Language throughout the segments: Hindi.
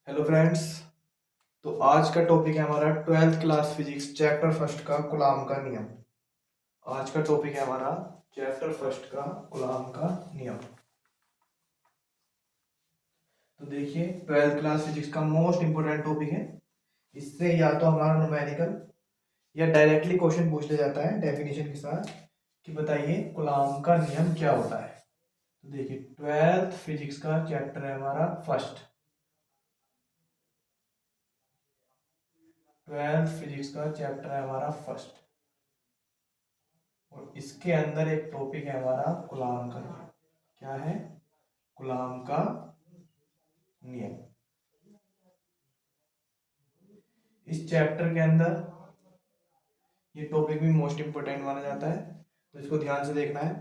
Hello friends. तो आज का टॉपिक है हमारा 12th class physics chapter first का कूलॉम का नियम। आज का टॉपिक है हमारा चैप्टर फर्स्ट का कूलॉम का नियम। तो देखिए 12th क्लास फिजिक्स का मोस्ट इंपोर्टेंट टॉपिक है। इससे या तो हमारा न्यूमेरिकल या डायरेक्टली क्वेश्चन पूछ लिया जाता है डेफिनेशन के साथ कि बताइए कूलॉम का नियम क्या होता है। तो देखिए 12th फिजिक्स का चैप्टर है हमारा फर्स्ट। 12th फिजिक्स का चैप्टर है हमारा फर्स्ट और इसके अंदर एक टॉपिक है हमारा कूलॉम का नियम। क्या है? कूलॉम का नियम। इस चैप्टर के अंदर ये टॉपिक भी मोस्ट इंपोर्टेंट माना जाता है, तो इसको ध्यान से देखना है।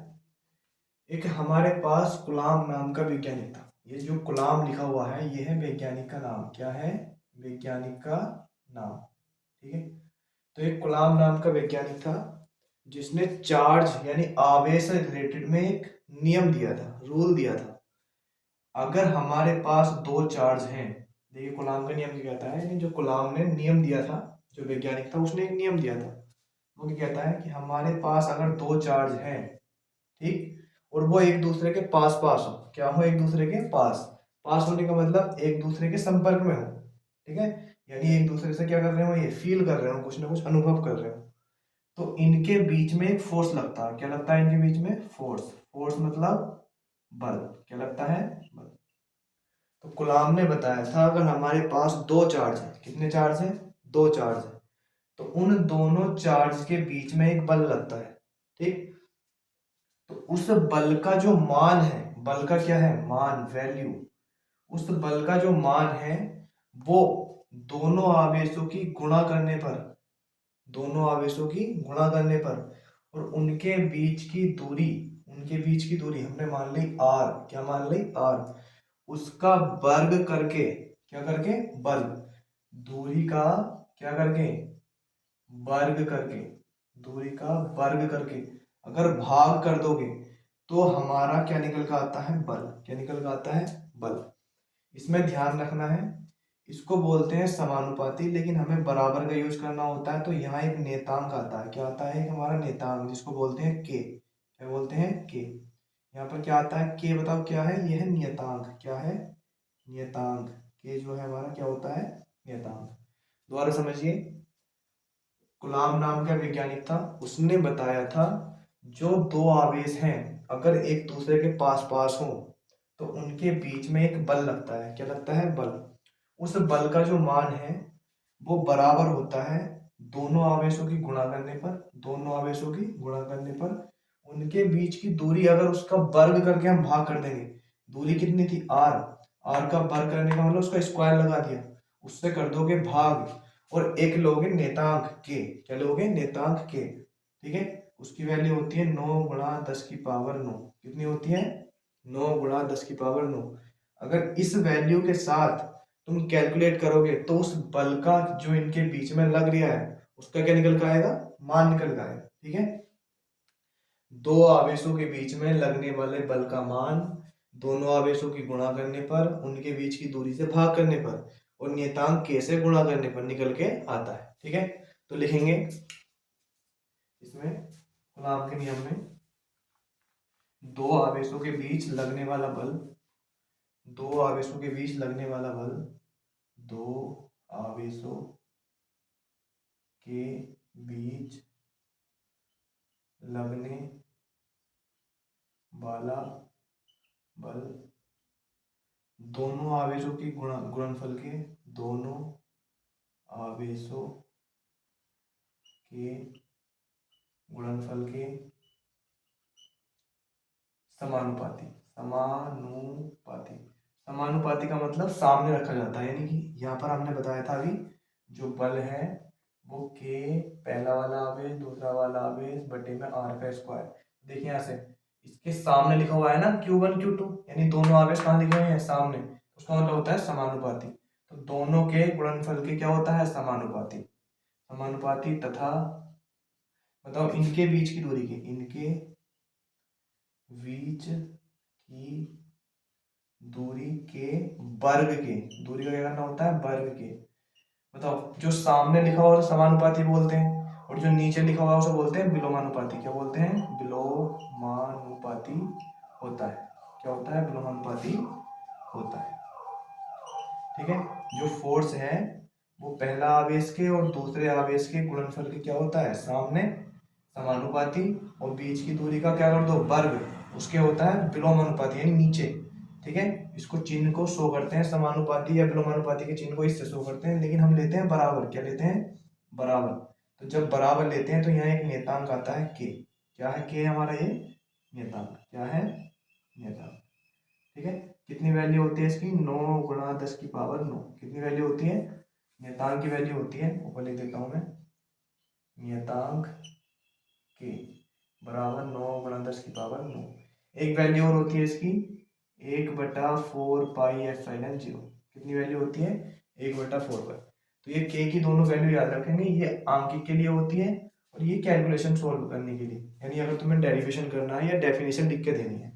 एक हमारे पास कूलॉम नाम का वैज्ञानिक था। ये जो कूलॉम लिखा हुआ है ये है वैज्ञानिक का नाम। क्या है? वैज्ञानिक का नाम। ठीक है। तो एक कूलॉम नाम का वैज्ञानिक था जिसने चार्ज यानी आवेश से रिलेटेड में एक नियम दिया था, रूल दिया था। अगर हमारे पास दो चार्ज हैं, देखिए कूलॉम का नियम क्या कहता है, जो कूलॉम ने नियम दिया था, जो वैज्ञानिक था उसने एक नियम दिया था। वो क्या कहता है कि हमारे पास अगर दो चार्ज हैं, ठीक, और वो एक दूसरे के पास पास हो। क्या हो? एक दूसरे के पास। पास होने का मतलब एक दूसरे के संपर्क में हो। ठीक है। यानी एक दूसरे से क्या कर रहे हो, ये फील कर रहे हो, कुछ ना कुछ अनुभव कर रहे हो। तो इनके बीच में एक फोर्स लगता है। क्या लगता है इनके बीच में? फोर्स। फोर्स मतलब बल। क्या लगता है? बल। तो कूलॉम ने बताया था अगर हमारे पास दो चार्ज है, कितने चार्ज है? दो चार्ज है, तो उन दोनों चार्ज के बीच में एक बल लगता है। ठीक। तो उस बल का जो मान है, बल का क्या है? मान, वैल्यू। उस बल का जो मान है वो दोनों आवेशों की गुणा करने पर, दोनों आवेशों की गुणा करने पर और उनके बीच की दूरी, उनके बीच की दूरी हमने मान ली आर। क्या मान ली? आर। उसका वर्ग करके, क्या करके? वर्ग। दूरी का क्या करके? वर्ग करके। दूरी का वर्ग करके अगर भाग कर दोगे तो हमारा क्या निकल का आता है? बल। क्या निकल का आता है? बल। इसमें ध्यान रखना है, इसको बोलते हैं समानुपाती, लेकिन हमें बराबर का यूज करना होता है। तो यहाँ एक नेतांक आता है। क्या आता है? एक हमारा नेतांक, जिसको बोलते हैं के। क्या बोलते हैं? के। यहाँ पर क्या आता है? के बताओ क्या है? यह है नियतांक। क्या है? नियतांक। के जो है हमारा क्या होता है? नियतांक। दोबारा समझिए। गुलाम नाम का वैज्ञानिक था, उसने बताया था जो दो आवेश हैं अगर एक दूसरे के पास पास हो तो उनके बीच में एक बल लगता है। क्या लगता है? बल। उस बल का जो मान है वो बराबर होता है दोनों आवेशों की गुणा करने पर, दोनों आवेशों की गुणा करने पर उनके बीच की दूरी अगर उसका वर्ग करके हम भाग कर देंगे। दूरी कितनी थी? आर। आर का वर्ग करने का मतलब उसका स्क्वायर लगा दिया, उससे कर दोगे भाग और एक लोगे नेतांक के। क्या लोगे? नेतांक के। ठीक है। उसकी वैल्यू होती है 9 × 10⁻9। कितनी होती है? 9 × 10⁻9। अगर इस वैल्यू के साथ तुम कैलकुलेट करोगे तो उस बल का जो इनके बीच में लग रहा है उसका क्या निकल कर आएगा? मान निकल कर आएगा। ठीक है। दो आवेशों के बीच में लगने वाले बल का मान दोनों आवेशों की गुणा करने पर, उनके बीच की दूरी से भाग करने पर और नियतांक के से गुणा करने पर निकल के आता है। ठीक है। तो लिखेंगे इसमें कूलॉम के नियम में दो आवेशों के बीच लगने वाला बल, दो आवेशों के बीच लगने वाला बल, दो आवेशों के बीच लगने वाला बल दोनों आवेशों की गुणनफल के, दोनों आवेशों के गुणनफल के समानुपाती। समानुपाती। समानुपाती का मतलब सामने रखा जाता है, यानी कि यहाँ पर हमने बताया था अभी जो बल है वो के पहला वाला आवेश दूसरा वाला आवेश बटे में आर का स्क्वायर। देखिए यहाँ से इसके सामने लिखा हुआ है ना Q1 Q2, यानी दोनों आवेश कहाँ लिखे हुए हैं? सामने। उसका मतलब होता है समानुपाती। तो दोनों के गुणनफल के क्या होता है? समानुपाती। समानुपाती तथा बताओ इनके बीच की दूरी की, इनके बीच की दूरी के वर्ग के, दूरी का क्या करना होता है, वर्ग के। बताओ, जो सामने लिखा हुआ है उसे समानुपाती बोलते हैं, और जो नीचे लिखा हुआ है उसे बोलते हैं विलोमानुपाती। क्या बोलते हैं, विलोमानुपाती होता है। क्या होता है, विलोमानुपाती होता है। ठीक है, जो फोर्स है वो पहला आवेश के और दूसरे आवेश के गुणनफल के क्या होता है, सामने समानुपाती, और बीच की दूरी का क्या कर दो, वर्ग, उसके होता है विलोमानुपाती यानी नीचे। ठीक है, इसको चिन्ह को शो करते हैं, समानुपाती या विलोमानुपाती के चिन्ह को इससे शो करते हैं, लेकिन हम लेते हैं बराबर। क्या लेते हैं, बराबर। तो जब बराबर लेते हैं तो यहाँ एक नियतांक आता है के। क्या है, के हमारा ये नियतांक। क्या है, नियतांक। ठीक है, कितनी वैल्यू होती है इसकी, 9 गुणा 10 की पावर 9। कितनी वैल्यू होती है, नियतांक की वैल्यू होती है, ऊपर लिख देता हूं मैं, नियतांक के बराबर 9 गुणा 10 की पावर 9। एक वैल्यू और होती है इसकी, 1/4 पाई एप्सिलॉन 0। कितनी वैल्यू होती है, 1/4 पाई। तो ये के की दोनों वैल्यू याद रखेंगे, ये आंकिक के लिए होती है और ये कैलकुलेशन सोल्व करने के लिए, यानी अगर तुम्हें डेरिवेशन करना है या डेफिनेशन लिख के देनी है।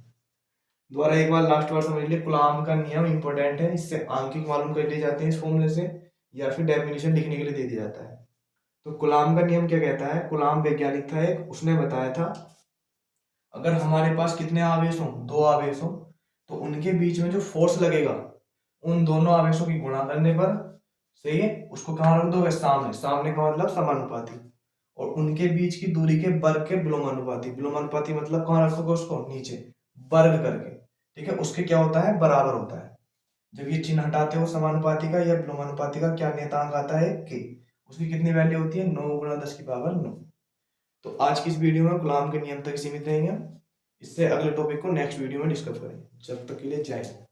दोबारा एक बार लास्ट बार समझ लिए, कूलॉम का नियम इंपॉर्टेंट है, इससे आंकिक मालूम कर लिए जाते हैं इस फॉर्मूले से, या फिर डेफिनेशन लिखने के लिए दे दिया जाता है। तो कूलॉम का नियम क्या कहता है, कूलॉम वैज्ञानिक था एक, उसने बताया था अगर हमारे पास कितने आवेश हों, 2 आवेश हों, तो उनके बीच में जो फोर्स लगेगा उन दोनों आवेशों की गुणा करने पर, सही है, उसको कहाँ रख दोगे, सामने। सामने का मतलब समानुपाती, और उनके बीच की दूरी के वर्ग के विलोमानुपाती। विलोमानुपाती मतलब कहाँ रखोगे उसको, नीचे, वर्ग करके। ठीक है, उसके क्या होता है, बराबर होता है। जब ये चिन्ह हटाते हो समानुपाती का या विलोमानुपाती का, क्या नियतांक आता है, के। उसकी कितनी वैल्यू होती है, 9 गुणा 10 की पावर 9। तो आज की इस वीडियो में कूलॉम के नियम तक सीमित रहेंगे, इससे अगले टॉपिक को नेक्स्ट वीडियो में डिस्कस करेंगे। जब तक के लिए जय हिंद।